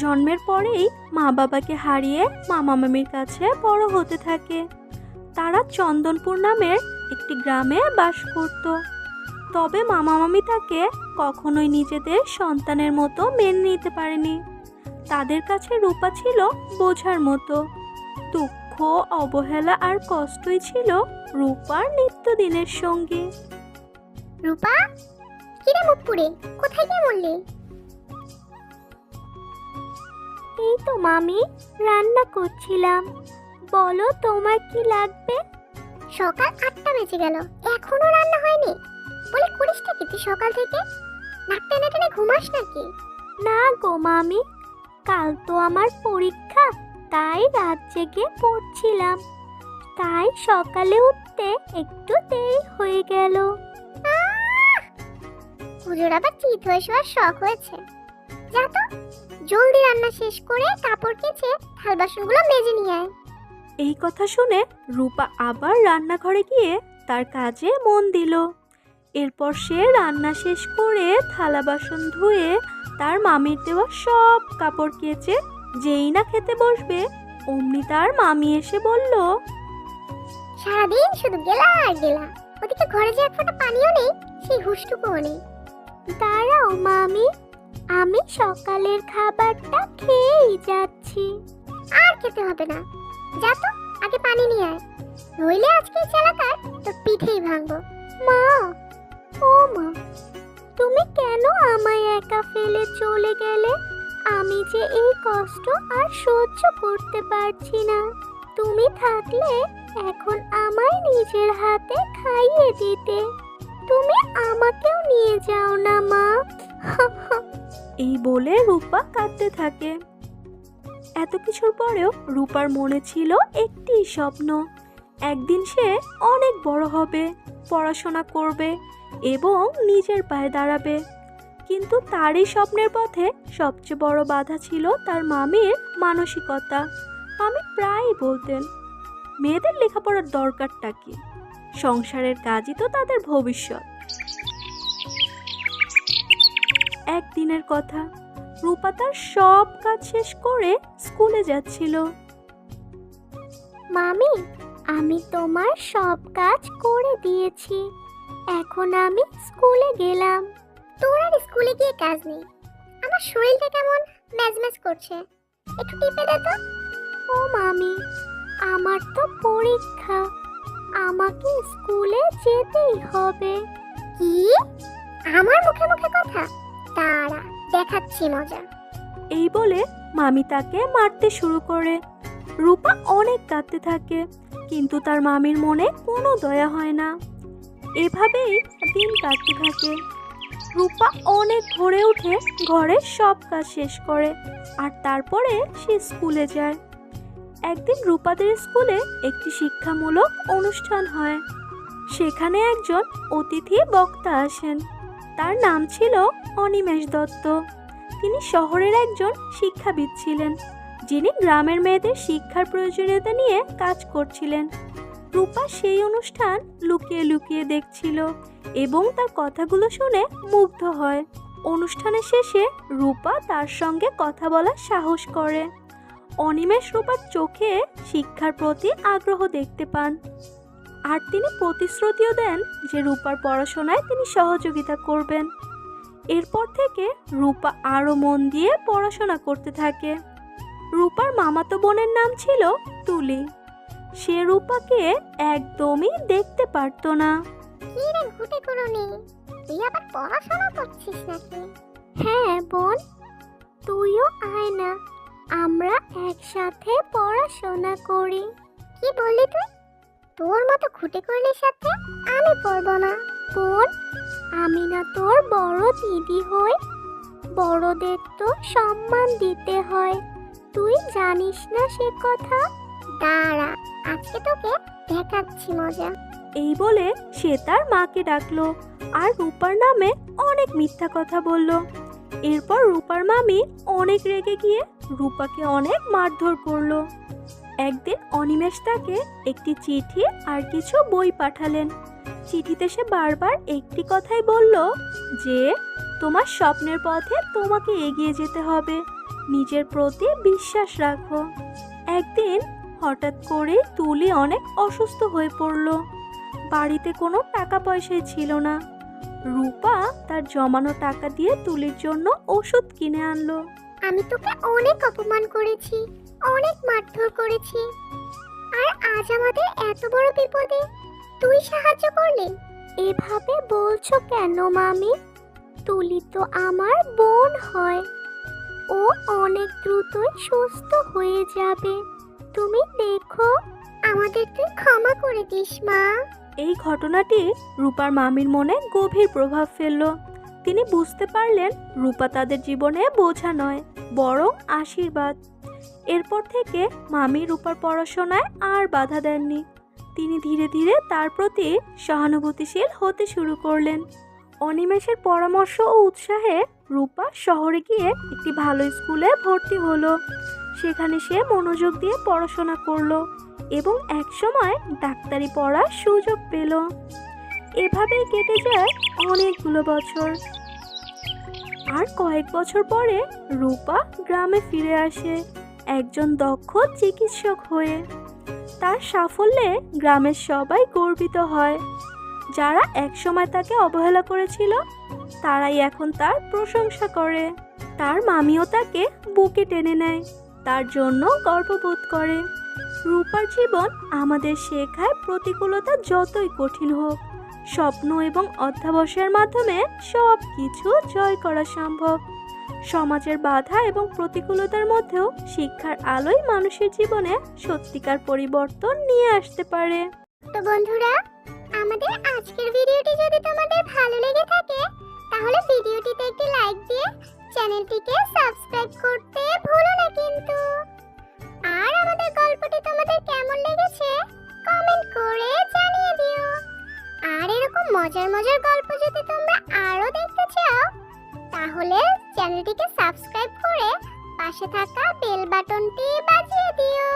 জন্মের পরেই মা বাবাকে হারিয়ে মামা মামির কাছে বড় হতে থাকে। তারা চন্দনপুর নামের একটি গ্রামে বাস করত। তবে মামা মামি তাকে কখনোই নিজেদের সন্তানের মতো মেনে নিতে পারেনি। তাদের কাছে রূপা ছিল বোঝার মতো। দুঃখ, অবহেলা আর কষ্টই ছিল রূপার নিত্যদিনের সঙ্গী। রূপা, কিরে মুখ পুড়ে কোথায় গিয়ে মরলি? এই তো মামি, রান্না করছিলাম। বলো তোমার কি লাগবে? সকাল 8টা বেজে গেল, এখনো রান্না হয়নি? বলে করিসটা কি তুই সকাল থেকে? নাক টেনে টেনে ঘুমাস নাকি? না গো মামি, কাল তো আমার পরীক্ষা, তাই রাত জেগে পড়ছিলাম। তাই সকালে উঠতে একটু দেরি হয়ে গেল। পুজোর আবার চিত হয়ে শোয়ার শখ হয়েছে। যা তো, জলদি রান্না শেষ করে কাপড় কেচে থাল বাসনগুলো মেজে নিয়ে আয়। এই কথা শুনে রূপা আবার রান্নাঘরে গিয়ে তার কাজে মন দিল। এরপর সে রান্না শেষ করে থালা বাসন ধুয়ে তার মামির দেওয়া সব কাপড় কেচে যেই না খেতে বসবে, অমনি তার মামি এসে বলল, সারাদিন শুধু গেলা আর গেলা, ওদিকে ঘরে যে এক ফোঁটা পানিও নেই, সেই হুঁশটুকুও নেই। দাঁড়াও মামি, আমি সকালের খাবারটা খেয়েই যাচ্ছি। আর খেতে হবে না, যা তো আগে পানি নিয়ে আয়, নইলে আজকে এই চালাকার তোর পিঠেই ভাঙবো। মা, ও মা, তুমি কেন আমায় একা ফেলে চলে গেলে? আমি যে এই কষ্ট আর সহ্য করতে পারছি না। তুমি থাকলে এখন আমায় নিজের হাতে খাইয়ে দিতে। তুমি আমাকেও নিয়ে যাও না মা। এই বলে রূপা কাঁদতে থাকে। এত কিছুর পরেও রূপার মনে ছিল একটি স্বপ্ন। একদিন সে অনেক বড় হবে, পড়াশোনা করবে এবং নিজের পায়ে দাঁড়াবে। কিন্তু তারই স্বপ্নের পথে সবচেয়ে বড় বাধা ছিল তার মামির মানসিকতা। মামি প্রায়ই বলতেন, মেয়েদের লেখাপড়ার দরকারটা কি? সংসারের কাজই তো তাদের ভবিষ্যৎ। একদিনের কথা, রূপা তার সব কাজ শেষ করে স্কুলে যাচ্ছিল। মামি, আমি তোমার সব কাজ করে দিয়েছি, এখন আমি স্কুলে গেলাম। তোর আর স্কুলে গিয়ে কাজ নেই, আমার শরীরটা কেমন ম্যাজম্যাজ করছে, একটু টিপে দে তো। ও মামি, আমার তো পরীক্ষা, আমাকে স্কুলে যেতেই হবে। কি? আমার মুখে মুখে কথা? দাঁড়া, দেখাচ্ছি মজা। এই বলে মামি তাকে মারতে শুরু করে। রূপা অনেক কাঁদতে থাকে, কিন্তু তার মামির মনে কোনো দয়া হয় না। এভাবেই দিন কাটতে থাকে। রূপা অনেক ভোরে উঠে ঘরের সব কাজ শেষ করে আর তারপরে সে স্কুলে যায়। একদিন রূপাদের স্কুলে একটি শিক্ষামূলক অনুষ্ঠান হয়। সেখানে একজন অতিথি বক্তা আসেন। তার নাম ছিল অনিমেষ দত্ত। তিনি শহরের একজন শিক্ষাবিদ ছিলেন, যিনি গ্রামের মেয়েদের শিক্ষার প্রয়োজনীয়তা নিয়ে কাজ করছিলেন। রূপা সেই অনুষ্ঠান লুকিয়ে লুকিয়ে দেখছিল এবং তার কথাগুলো শুনে মুগ্ধ হয়। অনুষ্ঠানের শেষে রূপা তার সঙ্গে কথা বলার সাহস করে। অনিমেষ রূপার চোখে শিক্ষার প্রতি আগ্রহ দেখতে পান আর তিনি প্রতিশ্রুতিও দেন যে রূপার পড়াশোনায় তিনি সহযোগিতা করবেন। এরপর থেকে রূপা আরও মন দিয়ে পড়াশোনা করতে থাকে। রূপার মামাতো বোনের নাম ছিল তুলি। সে রূপাকে একদমই দেখতে পারতো না। কি রে ঘুটে করনি, তুই আবার পড়াশোনা করছিস নাকি? হ্যাঁ বোন, তুইও আয় না, আমরা একসাথে পড়াশোনা করি। কি বললি তুই? তোর মতো খুঁটে করনির সাথে আমি পড়বো না। বোন, আমি না তোর বড় দিদি হই, বড়দের তো সম্মান দিতে হয়, তুই জানিস না সে কথা? দাঁড়া, আজকে তোকে দেখাচ্ছি মজা। এই বলে সে তার মাকে ডাকলো আর রূপার নামে অনেক মিথ্যা কথা বলল। এরপর রূপার মামি অনেক রেগে গিয়ে রূপাকে অনেক মারধর করলো। একদিন অনিমেষ তাকে একটি চিঠি আর কিছু বই পাঠালেন। চিঠিতে সে বারবার একটি কথাই বলল যে তোমার স্বপ্নের পথে তোমাকে এগিয়ে যেতে হবে, নিজের প্রতি বিশ্বাস রাখো। একদিন হঠাৎ করে তুলি অনেক অসুস্থ হয়ে পড়ল। বাড়িতে কোনো টাকা পয়সাই ছিল না। রূপা তার জমানো টাকা দিয়ে তুলির জন্য ওষুধ কিনে আনলো। আমি তোকে অনেক অপমান করেছি, অনেক মারধর করেছি, আর আজ আমাদের এত বড় বিপদে তুই সাহায্য করলি। এভাবে বলছো কেন মামি? তুলি তো আমার বোন হয়, ও অনেক দ্রুতই সুস্থ হয়ে যাবে। তুমি দেখো, আমাদের তুই ক্ষমা করে দিস মা। এই ঘটনাটি রূপার মামির মনে গভীর প্রভাব ফেলল। তিনি বুঝতে পারলেন রূপা তাদের জীবনে বোঝা নয়, বরং আশীর্বাদ। এরপর থেকে মামি রূপার পড়াশোনায় আর বাধা দেননি। তিনি ধীরে ধীরে তার প্রতি সহানুভূতিশীল হতে শুরু করলেন। অনিমেষের পরামর্শ ও উৎসাহে রূপা শহরে গিয়ে একটি ভালো স্কুলে ভর্তি হলো। সেখানে সে মনোযোগ দিয়ে পড়াশোনা করলো এবং একসময় ডাক্তারি পড়ার সুযোগ পেল। এভাবেই কেটে যায় অনেকগুলো বছর। আর কয়েক বছর পরে রূপা গ্রামে ফিরে আসে একজন দক্ষ চিকিৎসক হয়ে। তার সাফল্যে গ্রামের সবাই গর্বিত হয়। যারা একসময় তাকে অবহেলা করেছিল তারাই এখন তার প্রশংসা করে। তার মামিও তাকে বুকে টেনে নেয়, তার জন্য গর্ববোধ করে। রূপার জীবন আমাদের শেখায় প্রতিকূলতা যতই কঠিন হোক, স্বপ্ন এবং অধ্যাবসায়ের মাধ্যমে সব কিছু জয় করা সম্ভব। সমাজের বাধা এবং প্রতিকূলতার মধ্যেও শিক্ষার আলোয় মানুষের জীবনে সত্যিকার পরিবর্তন নিয়ে আসতে পারে। তো বন্ধুরা, আমাদের আজকের ভিডিওটি যদি তোমাদের ভালো লেগে থাকে তাহলে ভিডিওটিতে একটি লাইক দিয়ে চ্যানেলটিকে সাবস্ক্রাইব করতে ভুলো না কিন্তু। আর আমাদের গল্পটি তোমাদের কেমন লেগেছে কমেন্ট করে জানিয়ে দিও। আর এরকম মজার মজার গল্প যদি তোমরা আরো দেখতে চাও তাহলে চ্যানেলটিকে সাবস্ক্রাইব করে পাশে থাকা বেল বাটনটি বাজিয়ে দিও।